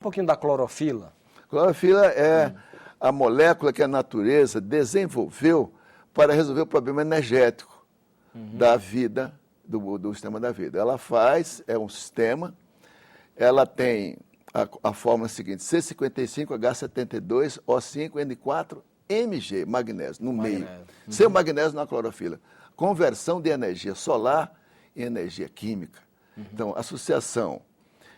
Um pouquinho da clorofila. Clorofila é a molécula que a natureza desenvolveu para resolver o problema energético da vida, do sistema da vida. Ela é um sistema, ela tem a fórmula seguinte, C55H72O5N4Mg, magnésio, no meio. Sem o magnésio na clorofila. Conversão de energia solar em energia química. Então, associação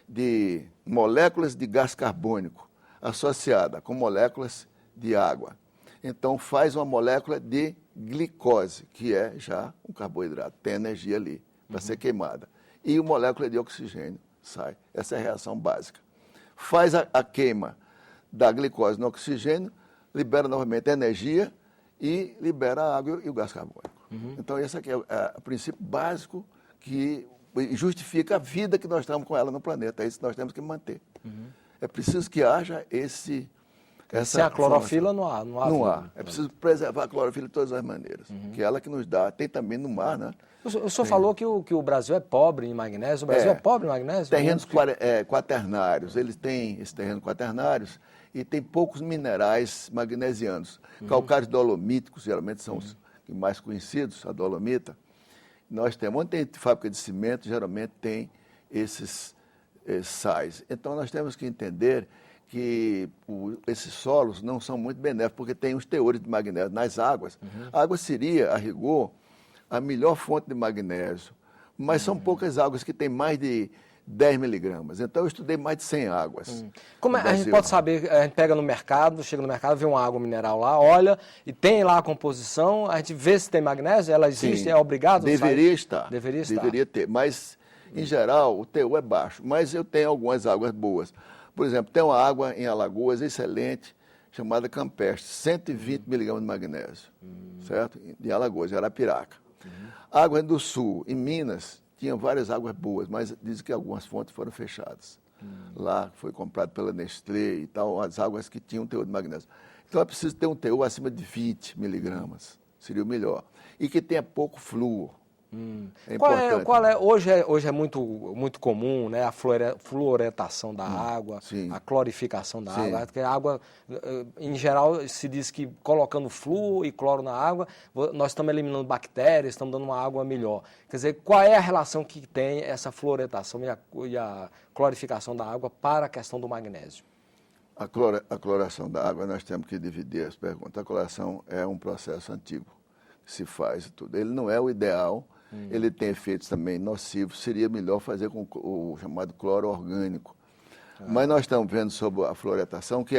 de moléculas de gás carbônico associada com moléculas de água. Então, faz uma molécula de glicose, que é já um carboidrato, tem energia ali para ser queimada. E uma molécula de oxigênio sai. Essa é a reação básica. Faz a queima da glicose no oxigênio, libera novamente a energia e libera a água e o gás carbônico. Então, esse aqui é o princípio básico que justifica a vida que nós estamos com ela no planeta. É isso que nós temos que manter. É preciso que haja essa sem a clorofila não há vida. É preciso preservar a clorofila de todas as maneiras, que é ela que nos dá. Tem também no mar, né? O senhor falou que o Brasil é pobre em magnésio. O Brasil é pobre em magnésio? Terrenos quaternários. Eles têm esses terrenos quaternários e tem poucos minerais magnesianos. Calcários dolomíticos, geralmente são os mais conhecidos, a dolomita. Nós temos, onde tem fábrica de cimento, geralmente tem esses sais. Então, nós temos que entender que esses solos não são muito benéficos, porque tem os teores de magnésio nas águas. A água seria, a rigor, a melhor fonte de magnésio, mas são poucas águas que têm mais de 10 miligramas. Então, eu estudei mais de 100 águas. Como a gente pode saber, a gente pega no mercado, chega no mercado, vê uma água mineral lá, olha, e tem lá a composição, a gente vê se tem magnésio, ela existe, é obrigado? Deveria estar. Deveria ter, mas, em geral, o teor é baixo. Mas eu tenho algumas águas boas. Por exemplo, tem uma água em Alagoas excelente, chamada Campestre, 120 miligramas de magnésio, certo? De Alagoas, Arapiraca. Água do Sul, em Minas, tinha várias águas boas, mas dizem que algumas fontes foram fechadas. Lá foi comprado pela Nestlé e tal, as águas que tinham teor de magnésio. Então é preciso ter um teor acima de 20 miligramas, seria o melhor. E que tenha pouco flúor. É importante. Hoje é muito comum, né, a fluoretação da água, a clorificação da água. Porque a água, em geral, se diz que colocando flúor e cloro na água, nós estamos eliminando bactérias, estamos dando uma água melhor. Quer dizer, qual é a relação que tem essa fluoretação e a clorificação da água para a questão do magnésio? A cloração da água, nós temos que dividir as perguntas. A cloração é um processo antigo que se faz tudo. Ele não é o ideal. Ele tem efeitos também nocivos, seria melhor fazer com o chamado cloro orgânico. Mas nós estamos vendo sobre a fluoretação, que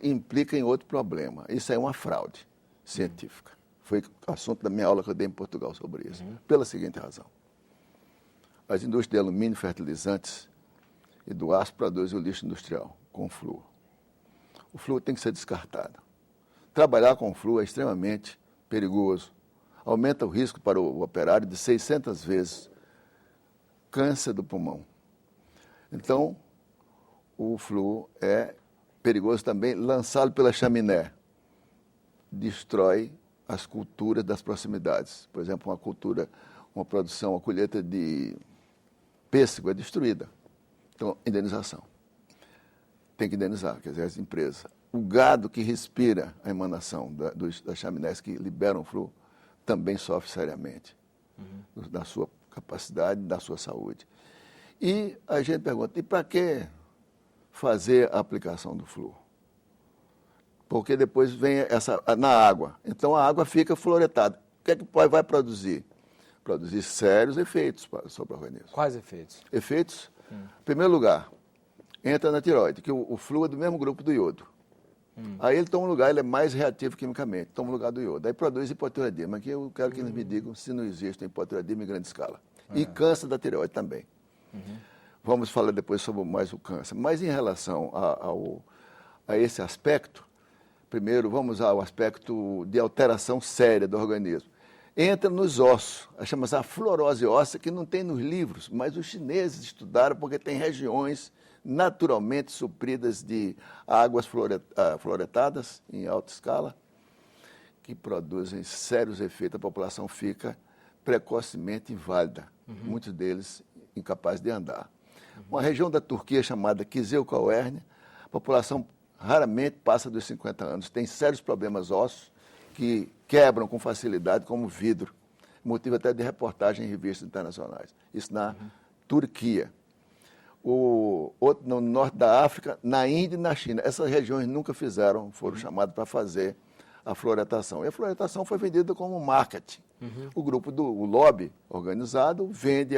implica em outro problema. Isso é uma fraude científica. Foi assunto da minha aula que eu dei em Portugal sobre isso. Pela seguinte razão. As indústrias de alumínio, fertilizantes e do aço produzem o lixo industrial com flúor. O flúor tem que ser descartado. Trabalhar com flúor é extremamente perigoso. Aumenta o risco para o operário de 600 vezes câncer do pulmão. Então, o flúor é perigoso também lançá-lo pela chaminé. Destrói as culturas das proximidades. Por exemplo, uma produção, uma colheita de pêssego é destruída. Então, indenização. Tem que indenizar, quer dizer, as empresas. O gado que respira a emanação das chaminés que liberam flúor também sofre seriamente da sua capacidade, da sua saúde. E a gente pergunta, e para que fazer a aplicação do flúor? Porque depois vem na água. Então a água fica fluoretada. O que é que vai produzir? Produzir sérios efeitos sobre o organismo. Quais efeitos? Efeitos, em primeiro lugar, entra na tireoide, que o flúor é do mesmo grupo do iodo. Aí ele toma um lugar, ele é mais reativo quimicamente, toma o lugar do iodo. Aí produz hipotireoidismo. Aqui eu quero que eles me digam se não existe hipotireoidismo em grande escala. E câncer da tireoide também. Vamos falar depois sobre mais o câncer. Mas em relação a esse aspecto, primeiro vamos ao aspecto de alteração séria do organismo. Entra nos ossos, chama-se a fluorose óssea, que não tem nos livros, mas os chineses estudaram porque tem regiões naturalmente supridas de águas fluoretadas em alta escala, que produzem sérios efeitos. A população fica precocemente inválida, muitos deles incapazes de andar. Uma região da Turquia chamada Kızılcahamam população raramente passa dos 50 anos, tem sérios problemas ósseos que quebram com facilidade, como vidro, motivo até de reportagem em revistas internacionais. Isso na Turquia. Outro no norte da África, na Índia e na China. Essas regiões nunca foram chamadas para fazer a floretação. E a floretação foi vendida como marketing. O grupo o lobby organizado vende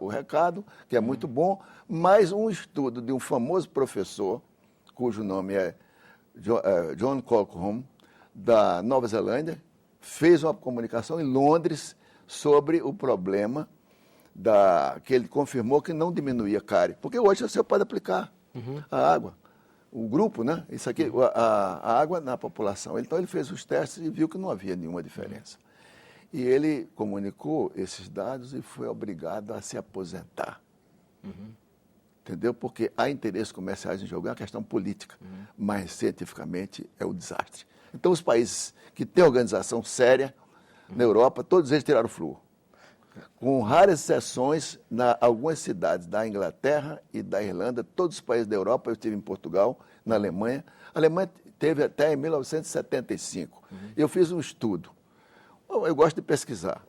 o recado, que é muito bom, mas um estudo de um famoso professor, cujo nome é John Colquhoun, da Nova Zelândia, fez uma comunicação em Londres sobre o problema que ele confirmou que não diminuía cárie. Porque hoje você pode aplicar a água. O grupo, né? Isso aqui, a água na população. Então ele fez os testes e viu que não havia nenhuma diferença. E ele comunicou esses dados e foi obrigado a se aposentar. Entendeu? Porque há interesses comerciais em jogo, é uma questão política, mas cientificamente é um desastre. Então os países que têm organização séria, na Europa, todos eles tiraram o flúor. Com raras exceções, algumas cidades da Inglaterra e da Irlanda, todos os países da Europa, eu estive em Portugal, na Alemanha. A Alemanha teve até em 1975. Eu fiz um estudo. Eu gosto de pesquisar.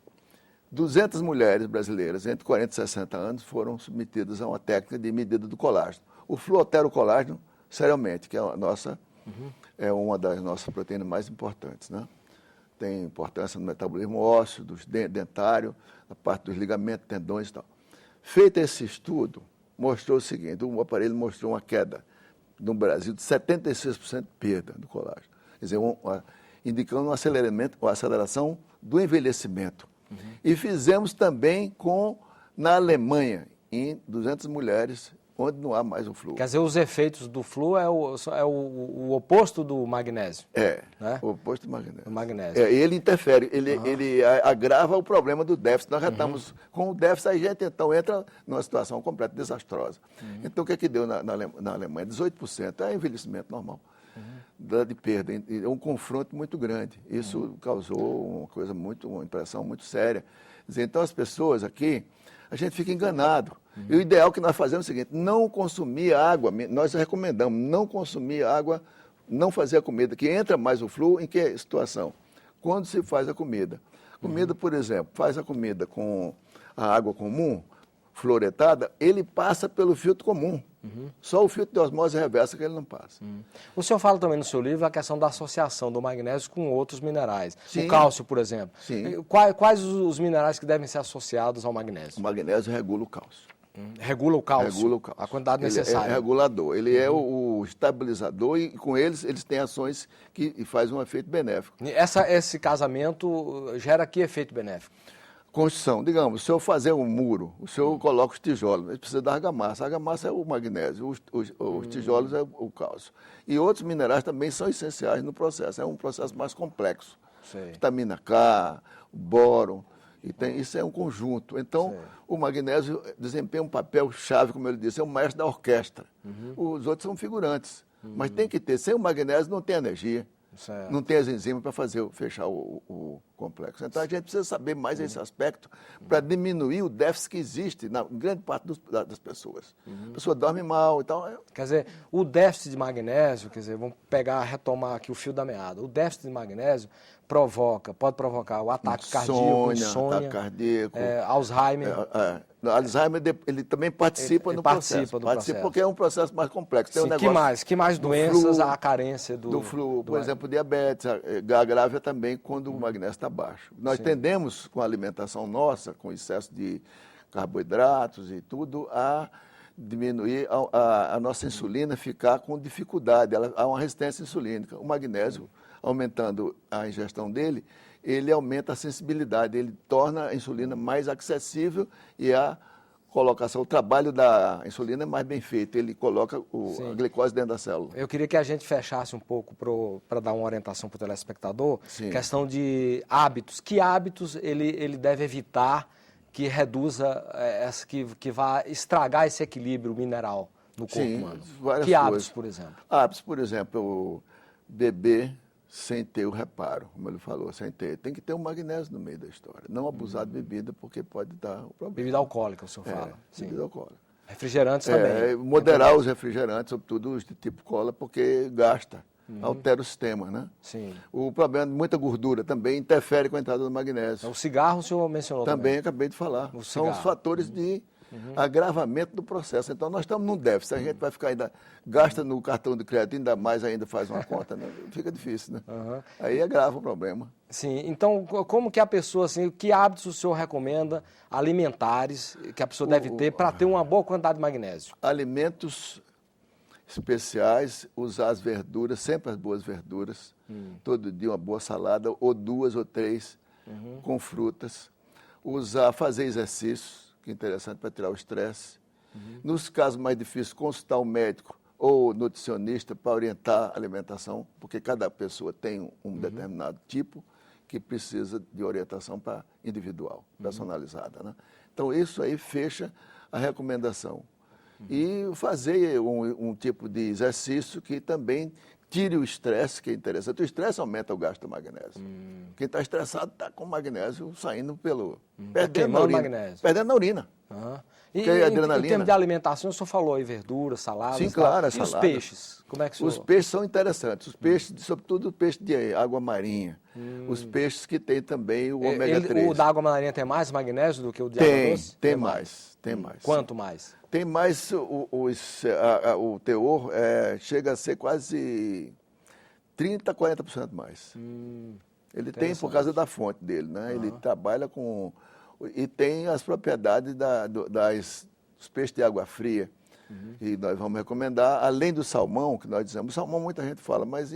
200 mulheres brasileiras entre 40 e 60 anos foram submetidas a uma técnica de medida do colágeno. O flúor altera o colágeno seriamente, que é uma das nossas proteínas mais importantes, né? Tem importância no metabolismo ósseo, dentário, na parte dos ligamentos, tendões e tal. Feito esse estudo, mostrou o seguinte, o aparelho mostrou uma queda no Brasil de 76% de perda do colágeno. Quer dizer, indicando uma aceleração do envelhecimento. E fizemos também na Alemanha, em 200 mulheres, onde não há mais o flúor. Quer dizer, os efeitos do flúor é o oposto do magnésio. Né? O oposto do magnésio. O magnésio. Ele interfere, ele agrava o problema do déficit. Nós já estamos com o déficit, a gente então entra numa situação completamente desastrosa. Então, o que deu na Alemanha? 18% é envelhecimento normal. De perda, é um confronto muito grande. Isso causou uma impressão muito séria. Quer dizer, então, as pessoas aqui, a gente fica enganado. E o ideal que nós fazemos é o seguinte, não consumir água, nós recomendamos não consumir água, não fazer a comida, que entra mais o flúor em que situação? Quando se faz a comida. Comida, por exemplo, faz a comida com a água comum, fluoretada, ele passa pelo filtro comum. Só o filtro de osmose reversa que ele não passa. O senhor fala também no seu livro a questão da associação do magnésio com outros minerais. Sim. O cálcio, por exemplo. Sim. Quais os minerais que devem ser associados ao magnésio? O magnésio regula o cálcio. Regula o cálcio? Regula o cálcio. A quantidade necessária. Ele é regulador, ele é o estabilizador e com eles têm ações que fazem um efeito benéfico. Esse casamento gera que efeito benéfico? Construção, digamos, se eu fazer um muro, o senhor coloca os tijolos, mas precisa da argamassa. A argamassa é o magnésio, os tijolos é o cálcio. E outros minerais também são essenciais no processo, é um processo mais complexo. Vitamina K, o boro, isso é um conjunto. Então, o magnésio desempenha um papel chave, como ele disse, é o maestro da orquestra. Os outros são figurantes, mas tem que ter, sem o magnésio não tem energia. Não tem as enzimas para fechar o complexo. Então, a gente precisa saber mais esse aspecto para diminuir o déficit que existe na grande parte das pessoas. A pessoa dorme mal e tal. Quer dizer, o déficit de magnésio, vamos retomar aqui o fio da meada. O déficit de magnésio pode provocar o ataque cardíaco, insônia, ataque cardíaco, Alzheimer. Alzheimer, ele também participa do processo. Participa porque é um processo mais complexo. Tem que mais doenças há a carência do flúor? Por exemplo, diabetes, agrava também quando o magnésio está baixo. Nós tendemos, com a alimentação nossa, com excesso de carboidratos e tudo, a diminuir a nossa insulina, ficar com dificuldade. Há uma resistência insulínica. O magnésio, aumentando a ingestão dele, ele aumenta a sensibilidade, ele torna a insulina mais acessível e o trabalho da insulina é mais bem feito, ele coloca a glicose dentro da célula. Eu queria que a gente fechasse um pouco para dar uma orientação para o telespectador, questão de hábitos. Que hábitos ele deve evitar que reduza, que vá estragar esse equilíbrio mineral no corpo humano? Que hábitos, por exemplo? Hábitos, por exemplo, beber sem ter o reparo, como ele falou, tem que ter um magnésio no meio da história. Não abusar de bebida, porque pode dar o problema. Bebida alcoólica, o senhor fala. Bebida alcoólica. Refrigerantes também. Moderar os refrigerantes, sobretudo os de tipo cola, porque gasta, altera o sistema, né? Sim. O problema de muita gordura também interfere com a entrada do magnésio. O cigarro o senhor mencionou também. Acabei de falar. São os fatores de agravamento do processo. Então, nós estamos num déficit. A gente vai ficar ainda, gasta no cartão de crédito, ainda mais ainda faz uma conta, né? Fica difícil, né? Aí agrava o problema. Sim, então como que a pessoa, assim, que hábitos o senhor recomenda alimentares que a pessoa deve ter para ter uma boa quantidade de magnésio? Alimentos especiais, usar as verduras, sempre as boas verduras, todo dia uma boa salada, ou 2 ou 3 com frutas. Fazer exercícios, que é interessante para tirar o estresse. Nos casos mais difíceis, consultar o médico ou nutricionista para orientar a alimentação, porque cada pessoa tem um determinado tipo que precisa de orientação individual, personalizada, né? Então, isso aí fecha a recomendação. E fazer um tipo de exercício que também tire o estresse, que é interessante. O estresse aumenta o gasto do magnésio. Quem está estressado está com magnésio saindo perdendo na urina. Magnésio. Perdendo na urina. E em termos de alimentação, o senhor falou aí verduras, saladas. Sim, claro, e os peixes? Como é que o senhor... Os peixes são interessantes. Os peixes, sobretudo o peixe de água marinha. Os peixes que têm também o ômega 3. O da água marinha tem mais magnésio do que o de água doce? Tem mais. Quanto mais? Tem mais, o teor chega a ser quase 30%, 40% mais. Ele tem por causa da fonte dele, né? Ele trabalha com... E tem as propriedades dos peixes de água fria. E nós vamos recomendar, além do salmão, que nós dizemos, o salmão muita gente fala, mas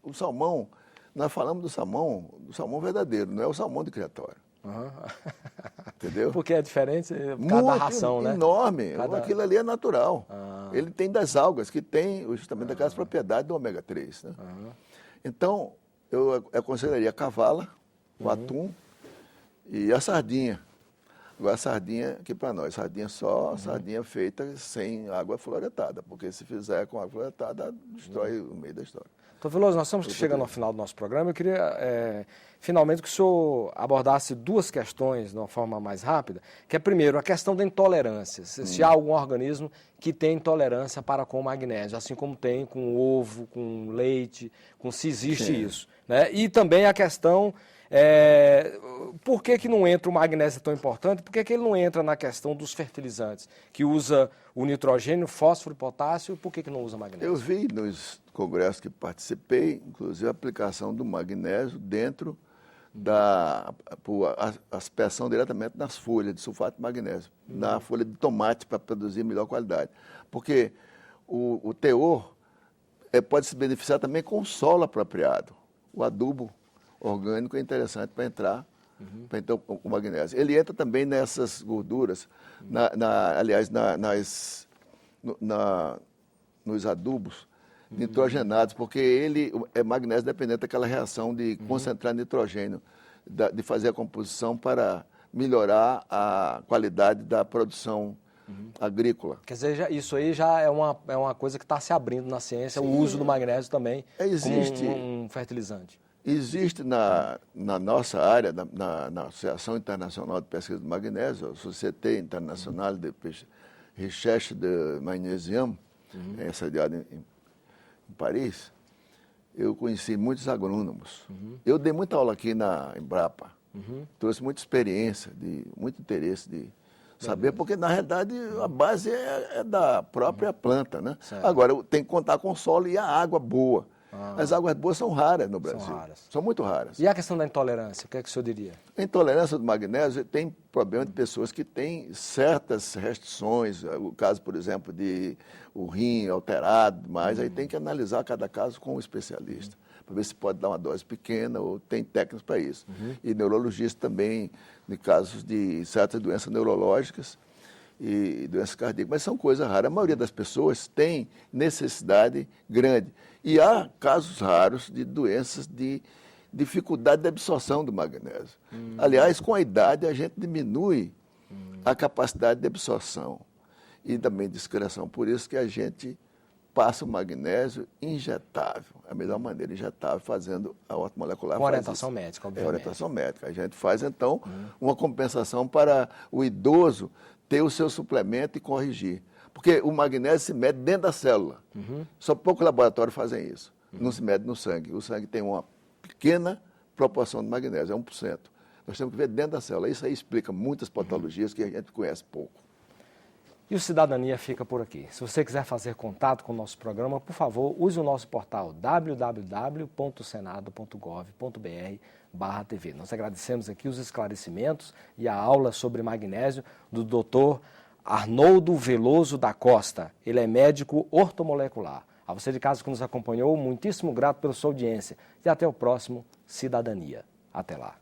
o salmão, nós falamos do salmão verdadeiro, não é o salmão de criatório. Entendeu? Porque é diferente por causa da ração, né? Enorme. Aquilo ali é natural. Ele tem das algas, que tem justamente aquelas propriedades do ômega 3. Né? Então, eu aconselharia a cavala, o atum e a sardinha. Agora, a sardinha aqui para nós, sardinha feita sem água fluoretada, porque se fizer com água fluoretada, destrói o meio da história. Doutor Veloso, nós estamos chegando ao final do nosso programa. Eu queria, finalmente, que o senhor abordasse 2 questões de uma forma mais rápida, que é, primeiro, a questão da intolerância. Se há algum organismo que tem intolerância para com o magnésio, assim como tem com o ovo, com o leite, se existe isso. Né? E também a questão... por que não entra o magnésio tão importante? Por que ele não entra na questão dos fertilizantes, que usa o nitrogênio, fósforo e potássio? Por que não usa magnésio? Eu vi nos congressos que participei, inclusive a aplicação do magnésio dentro da aspersão diretamente nas folhas de sulfato de magnésio, na folha de tomate para produzir melhor qualidade. Porque o teor pode se beneficiar também com o solo apropriado, o adubo orgânico é interessante para entrar o magnésio. Ele entra também nessas gorduras, aliás, nos adubos nitrogenados, porque ele é magnésio dependente daquela reação de concentrar nitrogênio, de fazer a composição para melhorar a qualidade da produção agrícola. Quer dizer, isso aí já é uma coisa que está se abrindo na ciência, o uso do magnésio também como um fertilizante. Existe na nossa área, na Associação Internacional de Pesquisa do Magnésio, a Société Internationale de Recherche de Magnesium, sediada em Paris, eu conheci muitos agrônomos. Eu dei muita aula aqui na Embrapa, trouxe muita experiência, muito interesse de saber, porque na realidade a base é da própria planta, né? Agora, tem que contar com o solo e a água boa. As águas boas são raras no Brasil. São muito raras. E a questão da intolerância, o que é que o senhor diria? A intolerância do magnésio tem problema de pessoas que têm certas restrições, o caso, por exemplo, de o rim alterado, mas aí tem que analisar cada caso com um especialista, para ver se pode dar uma dose pequena ou tem técnicas para isso. E neurologista também, em casos de certas doenças neurológicas e doenças cardíacas, mas são coisas raras. A maioria das pessoas tem necessidade grande. E há casos raros de doenças de dificuldade de absorção do magnésio. Aliás, com a idade, a gente diminui a capacidade de absorção e também de excreção. Por isso que a gente passa o magnésio injetável, a melhor maneira, injetável, fazendo a ortomolecular. Com orientação médica, obviamente. Orientação médica. A gente faz, então, uma compensação para o idoso ter o seu suplemento e corrigir. Porque o magnésio se mede dentro da célula. Só poucos laboratórios fazem isso. Não se mede no sangue. O sangue tem uma pequena proporção de magnésio, é 1%. Nós temos que ver dentro da célula. Isso aí explica muitas patologias que a gente conhece pouco. E o Cidadania fica por aqui. Se você quiser fazer contato com o nosso programa, por favor, use o nosso portal www.senado.gov.br/TV. Nós agradecemos aqui os esclarecimentos e a aula sobre magnésio do Dr. Arnoldo Veloso da Costa. Ele é médico ortomolecular. A você de casa que nos acompanhou, muitíssimo grato pela sua audiência. E até o próximo Cidadania. Até lá.